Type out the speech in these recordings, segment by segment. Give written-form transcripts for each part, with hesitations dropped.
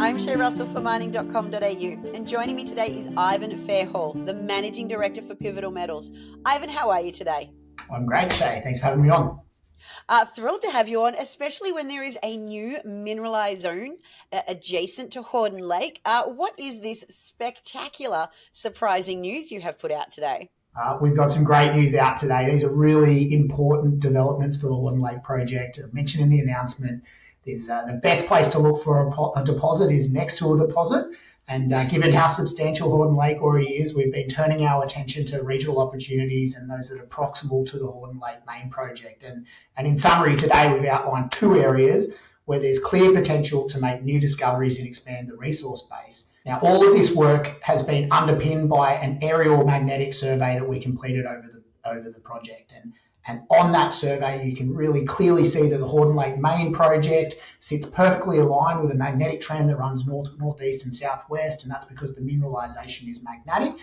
I'm Shay Russell for mining.com.au, and joining me today is Ivan Fairhall, the Managing Director for Pivotal Metals. Ivan, how are you today? I'm great, Shay. Thanks for having me on. Thrilled to have you on, especially when there is a new mineralised zone adjacent to Horden Lake. What is this spectacular, surprising news you have put out today? We've got some great news out today. These are really important developments for the Horden Lake project. I mentioned in the announcement, there's the best place to look for a deposit is next to a deposit. And given how substantial Horden Lake already is, we've been turning our attention to regional opportunities and those that are proximal to the Horden Lake main project. And in summary, today we've outlined two areas where there's clear potential to make new discoveries and expand the resource base. Now, all of this work has been underpinned by an aerial magnetic survey that we completed over the project. And on that survey, you can really clearly see that the Horden Lake main project sits perfectly aligned with a magnetic trend that runs northeast and southwest, and that's because the mineralisation is magnetic.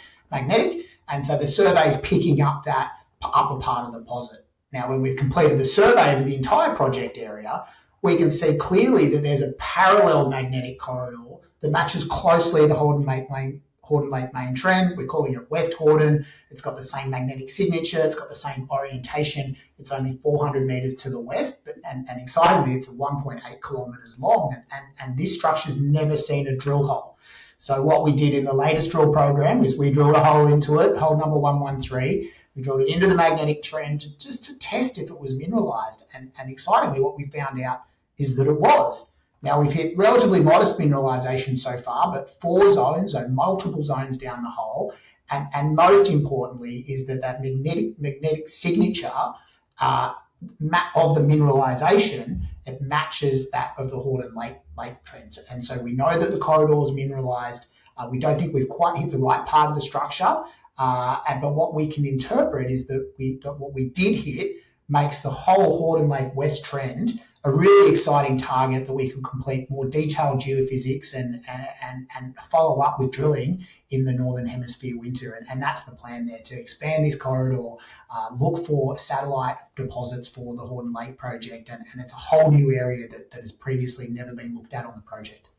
And so the survey is picking up that upper part of the deposit. Now, when we've completed the survey of the entire project area, we can see clearly that there's a parallel magnetic corridor that matches closely the Horden Lake main trend. We're calling it West Horden. It's got the same magnetic signature. It's got the same orientation. It's only 400 metres to the west, and excitingly, it's 1.8 kilometres long. And this structure's never seen a drill hole. So what we did in the latest drill program is we drilled a hole into it, hole number 113. We drilled it into the magnetic trend just to test if it was mineralised. And excitingly, what we found out is that it was. Now, we've hit relatively modest mineralisation so far, but 4 zones, so multiple zones down the hole. And most importantly is that magnetic signature of the mineralisation, it matches that of the Horden Lake trend. And so we know that the corridor is mineralised. We don't think we've quite hit the right part of the structure. But what we can interpret is that what we did hit makes the whole Horden Lake West trend a really exciting target that we can complete more detailed geophysics and follow up with drilling in the Northern Hemisphere winter. And that's the plan there, to expand this corridor, look for satellite deposits for the Horden Lake project. And it's a whole new area that has previously never been looked at on the project.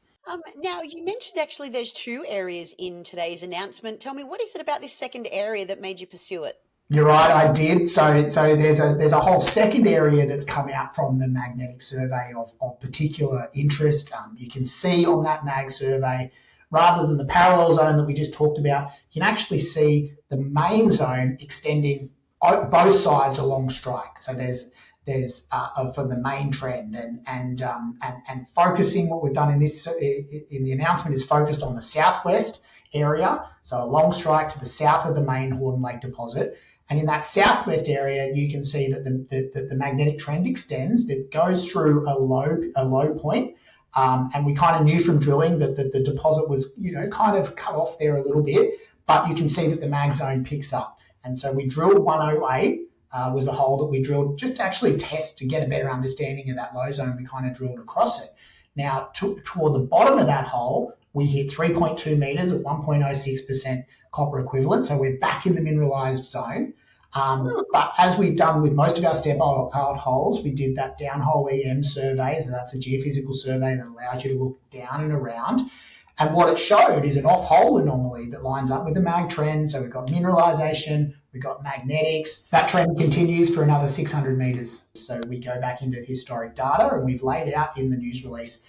Now, you mentioned actually there's 2 areas in today's announcement. Tell me, what is it about this second area that made you pursue it? You're right, I did. So there's a whole second area that's come out from the magnetic survey of particular interest. You can see on that mag survey, rather than the parallel zone that we just talked about, you can actually see the main zone extending both sides along strike. So there's from the main trend and focusing. What we've done in the announcement is focused on the southwest area, so along strike to the south of the main Horden Lake deposit. And in that southwest area, you can see that the magnetic trend extends, that goes through a low point. And we kind of knew from drilling that the deposit was, kind of cut off there a little bit, but you can see that the mag zone picks up. And so we drilled 108, was a hole that we drilled just to actually test to get a better understanding of that low zone. We kind of drilled across it. Now, toward the bottom of that hole, we hit 3.2 metres at 1.06% copper equivalent. So we're back in the mineralised zone. But as we've done with most of our step-out holes, we did that downhole EM survey. So that's a geophysical survey that allows you to look down and around. And what it showed is an off-hole anomaly that lines up with the mag trend. So we've got mineralisation, we've got magnetics. That trend continues for another 600 metres. So we go back into historic data, and we've laid out in the news release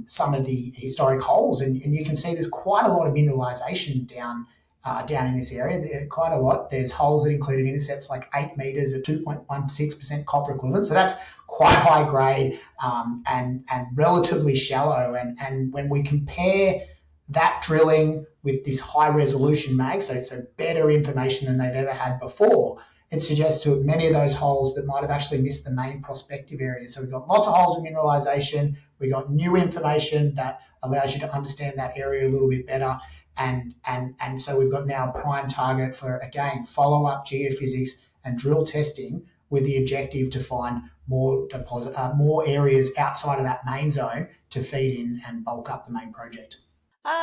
some of the historic holes, and you can see there's quite a lot of mineralisation down in this area. Quite a lot. There's holes that included intercepts like 8 metres at 2.16% copper equivalent. So that's quite high grade and relatively shallow. And when we compare that drilling with this high resolution mag, so better information than they've ever had before, it suggests to many of those holes that might have actually missed the main prospective area. So we've got lots of holes with mineralisation. We've got new information that allows you to understand that area a little bit better. And so we've got now a prime target for, again, follow-up geophysics and drill testing with the objective to find more areas outside of that main zone to feed in and bulk up the main project.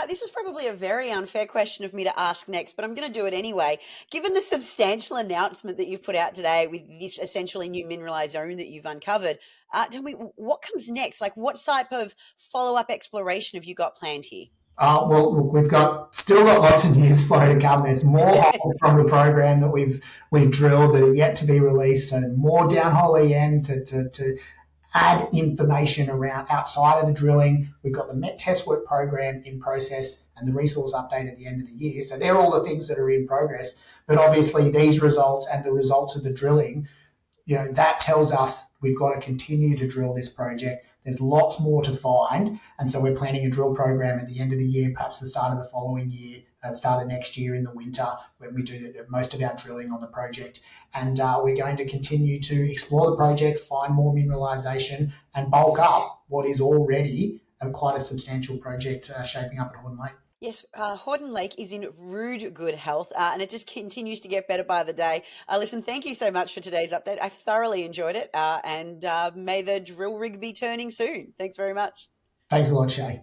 This is probably a very unfair question of me to ask next, but I'm going to do it anyway. Given the substantial announcement that you've put out today with this essentially new mineralized zone that you've uncovered, tell me what comes next? Like, what type of follow-up exploration have you got planned here? Well, look, we've got still got lots of news flow to come. There's more holes from the program that we've drilled that are yet to be released. So more downhole EM to add information around outside of the drilling. We've got the Met Test Work program in process and the resource update at the end of the year. So they're all the things that are in progress. But obviously, these results and the results of the drilling, that tells us we've got to continue to drill this project. There's lots more to find, and so we're planning a drill program at the end of the year, perhaps the start of the following year, start of next year in the winter, when we do most of our drilling on the project. And we're going to continue to explore the project, find more mineralisation, and bulk up what is already quite a substantial project shaping up at Horden Lake. Yes, Horden Lake is in rude good health, and it just continues to get better by the day. Listen, thank you so much for today's update. I thoroughly enjoyed it, and may the drill rig be turning soon. Thanks very much. Thanks a lot, Shay.